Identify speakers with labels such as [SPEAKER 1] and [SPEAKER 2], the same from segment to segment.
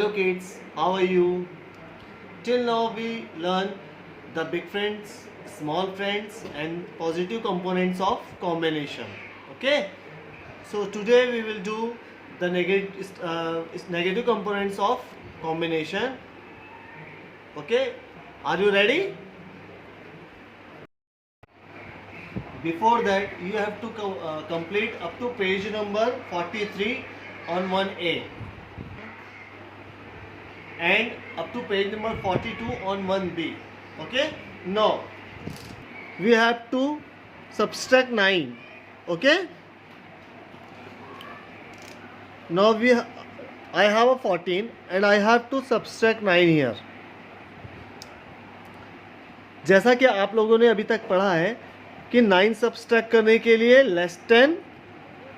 [SPEAKER 1] Hello kids, how are you? Till now we learn the big friends, small friends and positive components of combination. Okay? So today we will do the negative components of combination. Okay? Are you ready? Before that you have to complete up to page number 43 on 1A. And up to page number 42 on 1B. Okay? Now we have to subtract 9. Okay? Now I have a 14 and I have to subtract 9 here. जैसा कि आप लोगों ने अभी तक पढ़ा है कि 9 सब्सट्रैक्ट करने के लिए लेस 10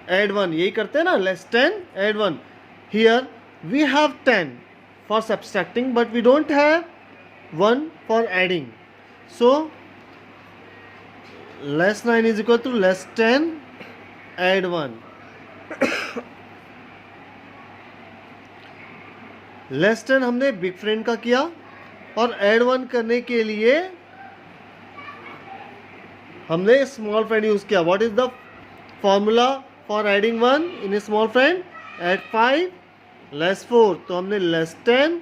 [SPEAKER 1] ऐड 1, यही करते हैं ना, less 10 add 1. Here we have 10 for subtracting but we don't have 1 for adding, so less 9 is equal to less 10 add 1. Less 10 हमने बिग फ्रेंड का किया और ऐड 1 करने के लिए हमने स्मॉल फ्रेंड यूज किया. What is the formula for adding 1 in small friend? Add 5 less 4. तो हमने लेस 10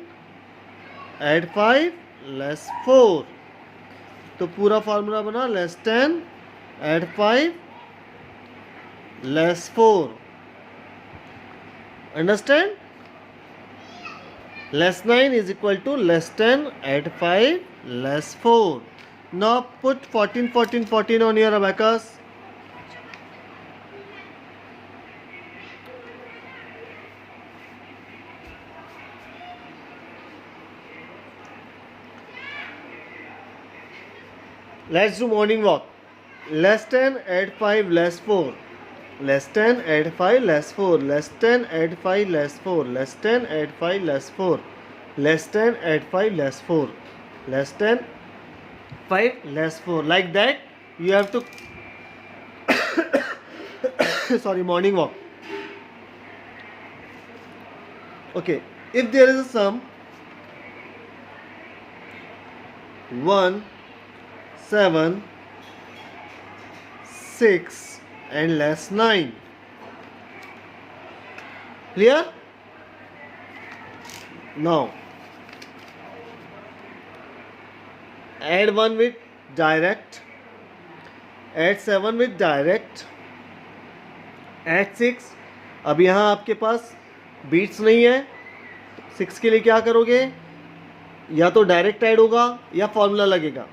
[SPEAKER 1] ऐड 5 लेस 4. तो पूरा फार्मूला बना less 10 add 5 less 4. Understand? Less 9 is equal to less 10 add 5 less 4. Now put 14 14 14 on your abacus. Let's do morning walk. Less 10 add 5 less 4. Less 10 add 5 less 4. Less 10 add 5 less 4. Less 10 add 5 less 4. Less 10 add 5 less 4. Less 10 5 less 4. Like that you have to sorry, morning walk. Okay, if there is a sum 1 7 6 and less 9. Clear? Now add 1 with direct, add 7 with direct, add 6. अब यहाँ आपके पास beats नहीं है. 6 के लिए क्या करोगे? या तो डायरेक्ट ऐड होगा या फॉर्मूला लगेगा.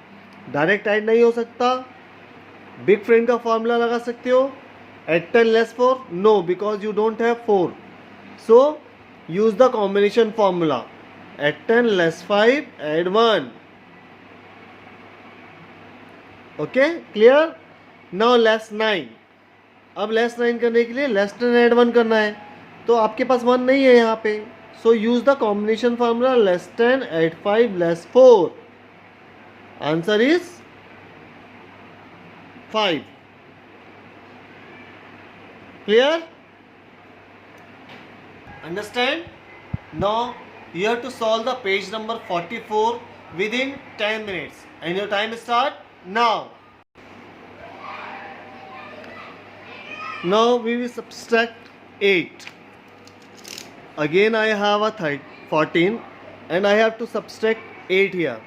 [SPEAKER 1] डायरेक्ट ऐड नहीं हो सकता. बिग फ्रेंड का फॉर्मूला लगा सकते हो. Add 10 less 4 no, because you don't have 4. So use the combination formula. Add 10 less 5 add 1. Okay, clear? Now less 9. अब लेस 9 करने के लिए लेस 10 ऐड 1 करना है. तो आपके पास 1 नहीं है यहाँ पे. So use the combination formula. Less 10 add 5 less 4. Answer is 5. Clear? Understand? Now you have to solve the page number 44 within 10 minutes and your time start now. Now we will subtract 8. Again I have a 14 and I have to subtract 8 here.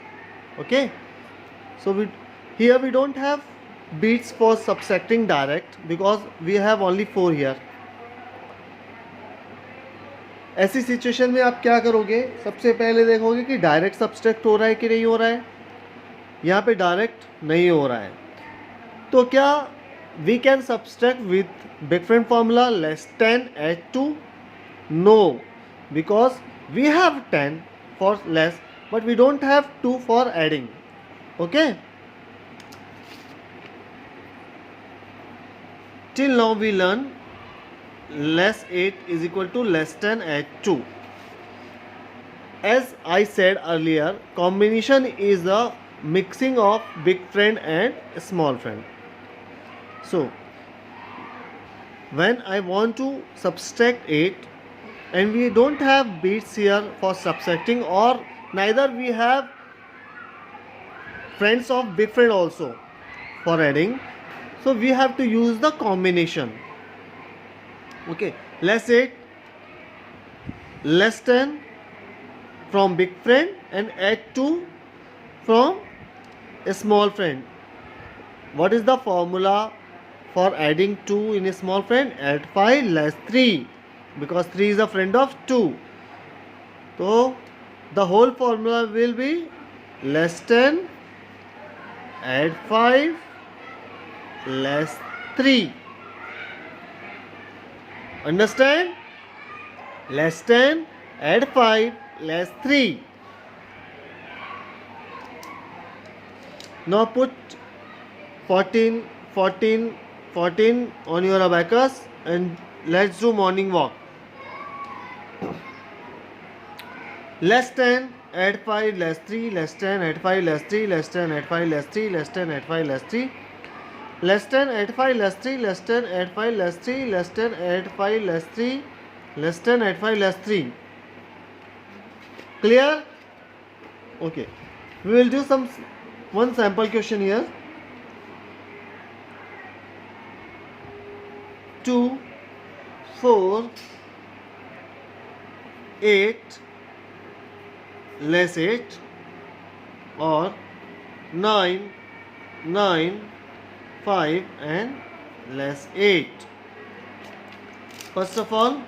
[SPEAKER 1] Okay? So here we don't have beats for subtracting direct because we have only 4 here. ऐसी situation में आप क्या करोगे? सबसे पहले देखोगे कि direct subtract हो रहा है कि नहीं हो रहा है. यहाँ पे डायरेक्ट नहीं हो रहा है. तो क्या we can subtract with big friend formula less 10 add 2? No, because we have 10 for less but we don't have 2 for adding. Okay, till now we learn less 8 is equal to less 10 add 2. As I said earlier, combination is the mixing of big friend and small friend. So when I want to subtract 8, and we don't have beats here for subtracting, or neither we have friends of big friend also for adding. So we have to use the combination. Okay, let's say less than from big friend and add 2 from a small friend. What is the formula for adding 2 in a small friend? Add 5 less 3, because 3 is a friend of 2. So the whole formula will be less than add 5 less 3. Understand? Less than add 5 less 3. Now put 14, 14, 14 on your abacus and let's do morning walk. Less than add 5 less 3, less than add 5 less 3, less than add 5 less 3, less than add 5 less 3, less than add 5 less 3, less than add 5 less 3, less than add 5 less 3, less than add 5 less 3. Clear? Okay. We will do one sample question here. 2, 4, 8 less 8, or 9, 9, 5 and less 8. First of all,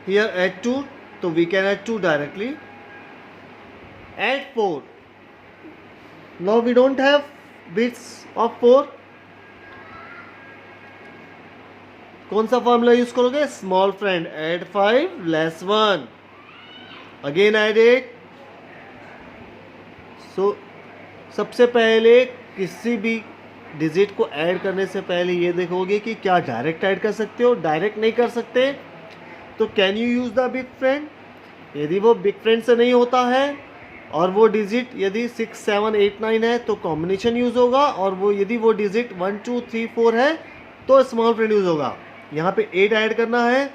[SPEAKER 1] here add 2, so we can add 2 directly. Add 4. Now we don't have bits of 4. कौन सा formula use करोगे? Small friend, add 5 less 1, again add 8. So सबसे पहले किसी भी digit को add करने से पहले ये देखोगे कि क्या डायरेक्ट ऐड कर सकते हो. डायरेक्ट नहीं कर सकते तो can you use the big friend. यदि वो बिग फ्रेंड से नहीं होता है और वो डिजिट यदि 6, 7, 8, 9 है तो कॉम्बिनेशन यूज होगा, और वो यदि वो डिजिट 1, 2, 3, 4 है तो स्मॉल फ्रेंड यूज होगा. यहाँ पे 8 ऐड करना है,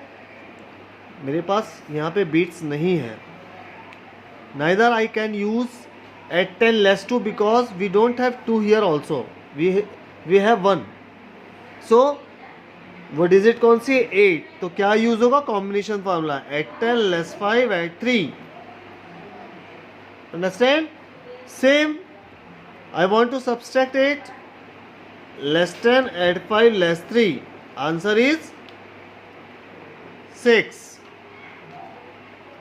[SPEAKER 1] मेरे पास यहाँ पे बीट्स नहीं है. Neither I can use add 10 less 2 because we don't have 2 here also, we have 1. So वो डिजिट कौन सी है? 8. तो क्या यूज होगा? Combination formula, add 10 less 5 add 3. Understand? Same I want to subtract 8 less 10 add 5 less 3. Answer is 6.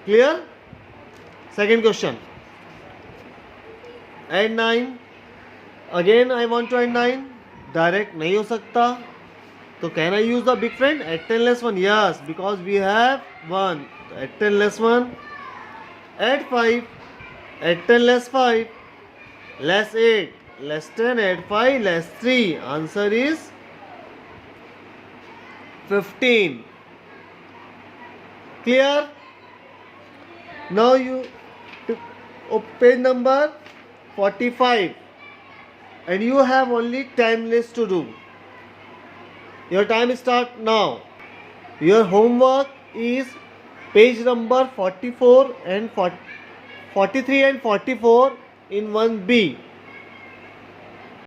[SPEAKER 1] Clear? Second question. Add 9. Again I want to add 9. Direct नहीं हो सकता, तो can I use the big friend? Add 10 less 1. Yes, because we have 1. Add 10 less 1. Add 5. Add 10 less 5 less 8. Less 10 add 5 less 3. Answer is 15. Clear? Now you page number 45 and you have only 10 minutes to do. Your time start now. Your homework is page number 44 and 43 and 44 in 1B.